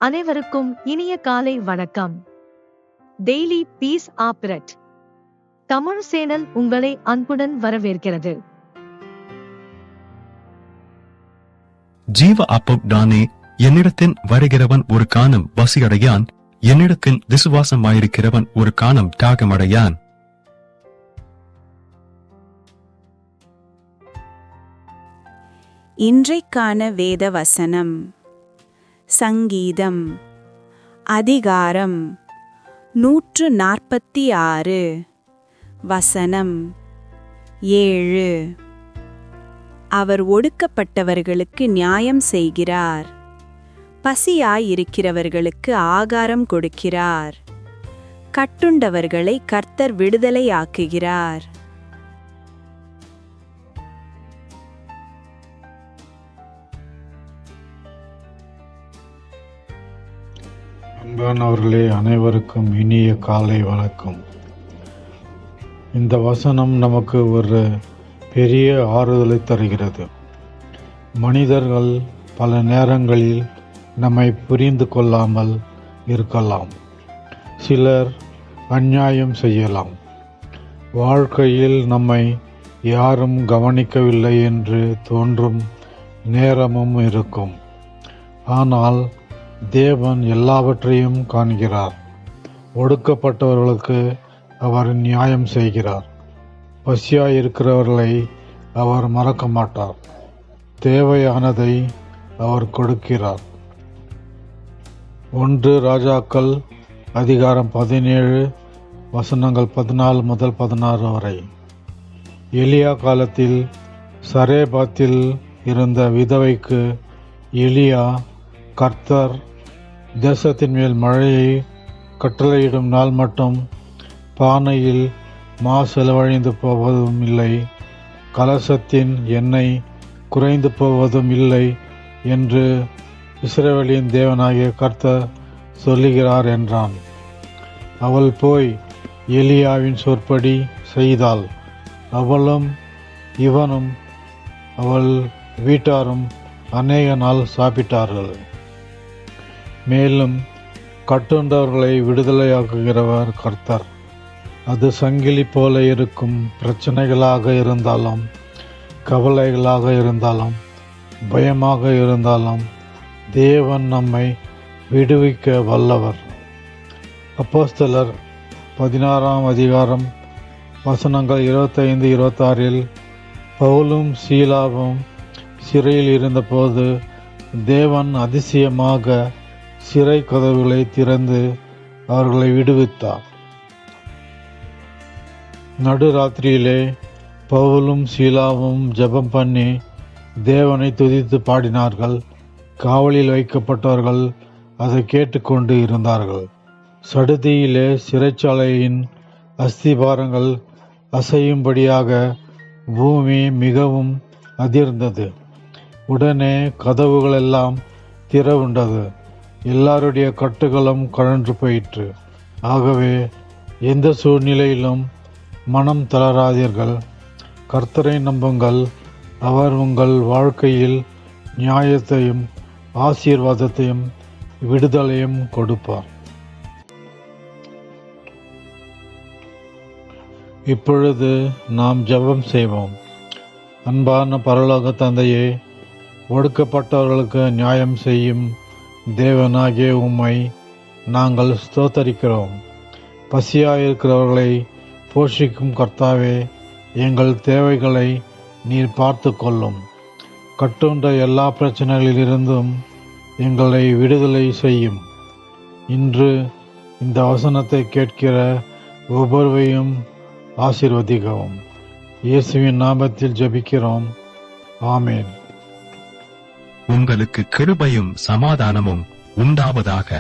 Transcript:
அனைவருக்கும் இனிய காலை வணக்கம். டெய்லி பீஸ் ஆப்ரெட் தமிழ் சேனல் உங்களை அன்புடன் வரவேற்கிறது. ஜீவ அப்பம் நானே, என்னிடத்தில் வருகிறவன் ஒரு காலம் பசியடையான், என்னிடத்தில் விசுவாசமாயிருக்கிறவன் ஒரு காலம் தாகமடையான். இன்றைக்கான வேத வசனம் சங்கீதம் அதிகாரம் 146 வசனம் 7. அவர் ஒடுக்கப்பட்டவர்களுக்கு நியாயம் செய்கிறார், பசியாயிருக்கிறவர்களுக்கு ஆகாரம் கொடுக்கிறார், கட்டுண்டவர்களை கர்த்தர் விடுதலையாக்குகிறார். அன்பானவர்களே, அனைவருக்கும் இனிய காலை வணக்கம். இந்த வசனம் நமக்கு ஒரு பெரிய ஆறுதலை தருகிறது. மனிதர்கள் பல நேரங்களில் நம்மை புரிந்து கொள்ளாமல் இருக்கலாம். சிலர் அநியாயம் செய்யலாம். வாழ்க்கையில் நம்மை யாரும் கவனிக்கவில்லை என்று தோன்றும் நேரமும் இருக்கும். ஆனால் தேவன் எல்லாவற்றையும் காண்கிறார். ஒடுக்கப்பட்டவர்களுக்கு அவர் நியாயம் செய்கிறார். பசியாயிருக்கிறவர்களை அவர் மறக்க மாட்டார். தேவையானதை அவர் கொடுக்கிறார். 1 ராஜாக்கள் அதிகாரம் 17 வசனங்கள் 14 முதல் 16 வரை. எலியா காலத்தில் சரேபாத்தில் இருந்த விதவைக்கு எலியா கர்த்தர் தேசத்தின் மேல் மழையை கட்டளையிடும் நாள் மட்டும் பானையில் மா செலவழிந்து போவதும் இல்லை, கலசத்தின் எண்ணெய் குறைந்து போவதும் இல்லை என்று இஸ்ரவேலின் தேவனாகிய கர்த்தர் சொல்லுகிறார் என்றான். அவள் போய் எலியாவின் சொற்படி செய்தாள். அவளும் இவனும் அவள் வீட்டாரும் அநேக நாள் சாப்பிட்டார்கள். மேலும் கட்டுண்டவர்களை விடுதலையாக்குகிறவர் கர்த்தர். அது சங்கிலி போல இருக்கும் பிரச்சனைகளாக இருந்தாலும், கவலைகளாக இருந்தாலும், பயமாக இருந்தாலும் தேவன் நம்மை விடுவிக்க வல்லவர். அப்போஸ்தலர் 16 அதிகாரம் வசனங்கள் 25-26 பவுலும் சீலாவும் சிறையில் இருந்தபோது தேவன் அதிசயமாக சிறை கதவுகளை திறந்து அவர்களை விடுவித்தார். நடுராத்திரியிலே பவுலும் சீலாவும் ஜெபம் பண்ணி தேவனை துதித்து பாடினார்கள். காவலில் வைக்கப்பட்டவர்கள் அதை கேட்டுக்கொண்டு இருந்தார்கள். சடுதியிலே சிறைச்சாலையின் அஸ்திபாரங்கள் அசையும்படியாக பூமி மிகவும் அதிர்ந்தது. உடனே கதவுகளெல்லாம் திறவுண்டது. எல்லாருடைய கட்டுகளும் கழன்று போயிற்று. ஆகவே எந்த சூழ்நிலையிலும் மனம் தளராதீர்கள். கர்த்தரை நம்புங்கள். அவர் உங்கள் வாழ்க்கையில் நியாயத்தையும் ஆசீர்வாதத்தையும் விடுதலையும் கொடுப்பார். இப்பொழுது நாம் ஜெபம் செய்வோம். அன்பான பரலோக தந்தையே, ஒடுக்கப்பட்டவர்களுக்கு நியாயம் செய்யும் தேவனாகிய உம்மை நாங்கள் ஸ்தோத்தரிக்கிறோம். பசியாயிருக்கிறவர்களை போஷிக்கும் கர்த்தாவே, எங்கள் தேவைகளை நீர் பார்த்து கொள்ளும். கட்டுண்ட எல்லா பிரச்சனைகளிலிருந்தும் எங்களை விடுதலை செய்யும். இன்று இந்த வசனத்தை கேட்கிற ஒவ்வொருவரையும் ஆசீர்வதிக்கவும். இயேசுவின் நாமத்தில் ஜெபிக்கிறோம். ஆமேன். உங்களுக்கு கிருபையும் சமாதானமும் உண்டாவதாக.